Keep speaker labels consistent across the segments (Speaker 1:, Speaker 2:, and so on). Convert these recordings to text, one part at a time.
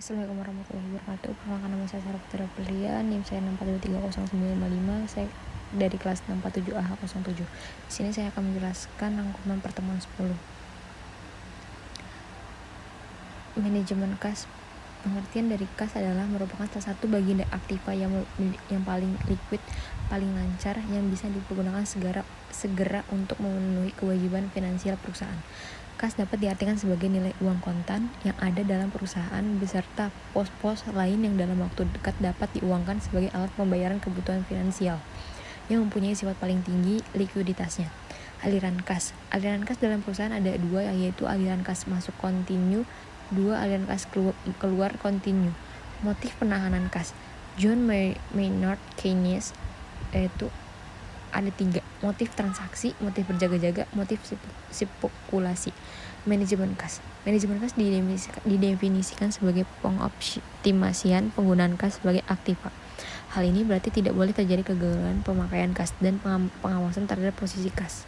Speaker 1: Assalamualaikum warahmatullahi wabarakatuh. Perkenalkan, nama saya Sarah Putera Pilihan, NIM saya 6430955. Saya dari kelas 647AH07. Di sini saya akan menjelaskan rangkuman pertemuan 10. Manajemen kas. Pengertian dari kas adalah merupakan salah satu bagian dari aktiva yang paling liquid, paling lancar, yang bisa dipergunakan segera untuk memenuhi kewajiban finansial perusahaan. Kas dapat diartikan sebagai nilai uang kontan yang ada dalam perusahaan beserta pos-pos lain yang dalam waktu dekat dapat diuangkan sebagai alat pembayaran kebutuhan finansial yang mempunyai sifat paling tinggi likuiditasnya. Aliran kas. Aliran kas dalam perusahaan ada dua, yaitu aliran kas masuk kontinu, dua aliran kas keluar kontinu. Motif penahanan kas. John Maynard Keynes yaitu ada 3: motif transaksi, motif berjaga-jaga, motif spekulasi. Manajemen kas. Manajemen kas didefinisikan sebagai pengoptimasian penggunaan kas sebagai aktiva. Hal ini berarti tidak boleh terjadi kegagalan pemakaian kas dan pengawasan terhadap posisi kas.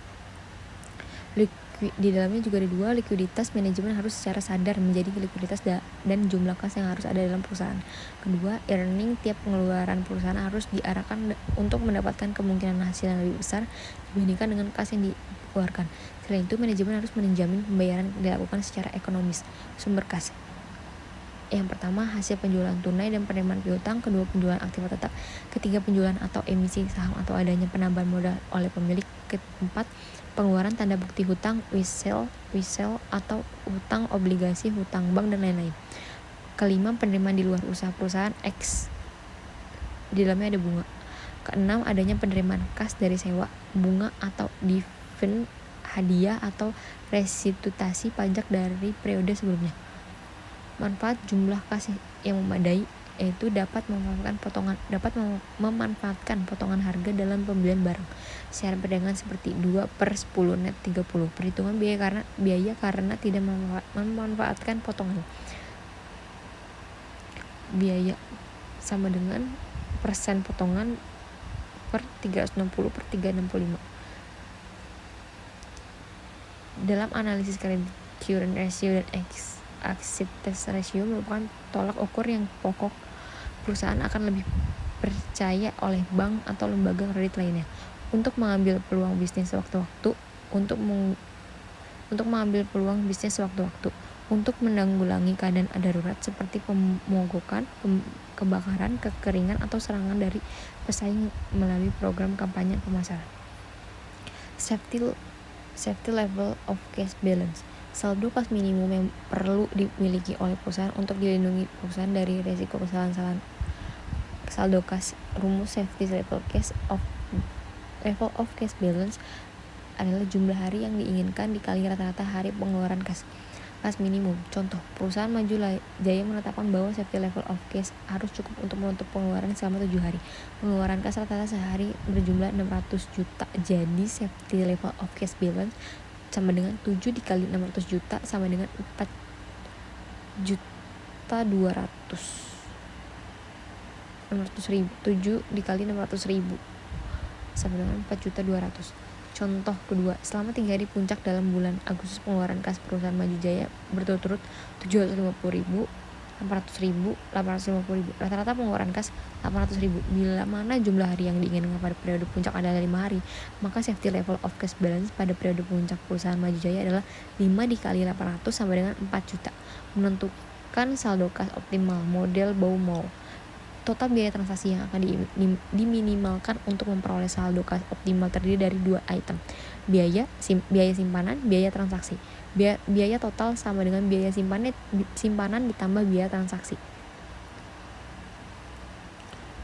Speaker 1: Di dalamnya juga ada 2, likuiditas. Manajemen harus secara sadar menjadi likuiditas dan jumlah kas yang harus ada dalam perusahaan. Kedua, earning. Tiap pengeluaran perusahaan harus diarahkan untuk mendapatkan kemungkinan hasil yang lebih besar dibandingkan dengan kas yang dikeluarkan. Selain itu, manajemen harus menjamin pembayaran dilakukan secara ekonomis. Sumber kas. Yang pertama, hasil penjualan tunai dan penerimaan piutang. Kedua, penjualan aktiva tetap. Ketiga, penjualan atau emisi saham atau adanya penambahan modal oleh pemilik. Keempat, pengeluaran tanda bukti hutang, wisel atau hutang obligasi, hutang bank, dan lain-lain. Kelima, penerimaan di luar usaha perusahaan X. Di dalamnya ada bunga. Keenam, adanya penerimaan kas dari sewa, bunga atau dividend, hadiah atau restitusi pajak dari periode sebelumnya. Manfaat jumlah kas yang memadai, yaitu dapat memanfaatkan potongan harga dalam pembelian barang secara perdagangan seperti 2/10 net 30. Perhitungan biaya karena tidak memanfaatkan potongan. Biaya sama dengan persen potongan per 360/365. Dalam analisis current ratio dan acceptance ratio merupakan tolak ukur yang pokok perusahaan akan lebih percaya oleh bank atau lembaga kredit lainnya untuk mengambil peluang bisnis sewaktu-waktu, untuk menanggulangi keadaan darurat seperti pemogokan, kebakaran, kekeringan, atau serangan dari pesaing melalui program kampanye pemasaran. Safety level of cash balance. Saldo kas minimum yang perlu dimiliki oleh perusahaan untuk dilindungi perusahaan dari risiko kesalahan saldo kas. Rumus safety level of cash balance adalah jumlah hari yang diinginkan dikali rata-rata hari pengeluaran kas minimum. Contoh, perusahaan Maju Jaya menetapkan bahwa safety level of cash harus cukup untuk menutup pengeluaran selama 7 hari. Pengeluaran kas rata-rata sehari berjumlah 600 juta. Jadi safety level of cash balance sama dengan 7 dikali 600 juta sama dengan 4.200.000. 7 dikali 600.000 sama dengan 4.200.000. Contoh kedua, selama 3 hari puncak dalam bulan Agustus, pengeluaran kas perusahaan Maju Jaya berturut-turut 750.000, 800.000, 850.000. Rata-rata pengeluaran kas 800.000. Bila mana jumlah hari yang diinginkan pada periode puncak adalah 5 hari, maka safety level of cash balance pada periode puncak perusahaan Maju Jaya adalah 5 dikali 800 sama dengan 4 juta. Menentukan saldo kas optimal model Baumol. Total biaya transaksi yang akan diminimalkan untuk memperoleh saldo kas optimal terdiri dari 2 item: biaya simpanan, biaya transaksi. Biaya total sama dengan biaya simpanan ditambah biaya transaksi.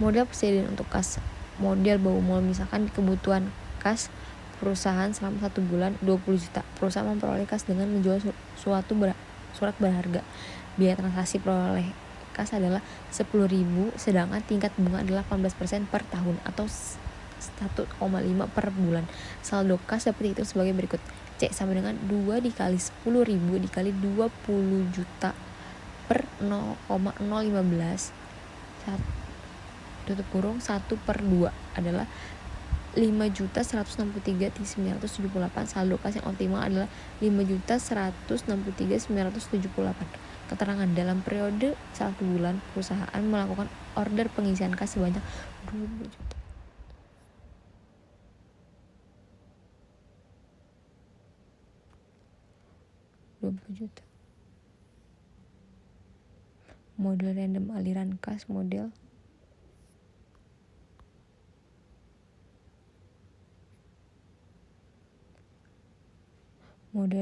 Speaker 1: Model persediaan untuk kas model Baumol. Misalkan kebutuhan kas perusahaan selama 1 bulan 20 juta. Perusahaan memperoleh kas dengan menjual surat berharga. Biaya transaksi peroleh kas adalah 10.000, sedangkan tingkat bunga adalah 18% per tahun atau 1,5 per bulan. Saldo kas dapat dihitung sebagai berikut. C sama dengan 2 dikali 10.000 dikali 20 juta per 0,015 1/2 adalah 5.163.978. Saldo kas yang optimal adalah 5.163.978. Keterangan dalam periode 1 bulan perusahaan melakukan order pengisian kas sebanyak 20 juta. Model random aliran kas model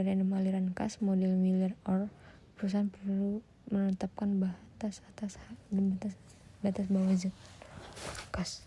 Speaker 1: random aliran kas model Miller or perusahaan perlu menetapkan batas atas dan batas bawah kas.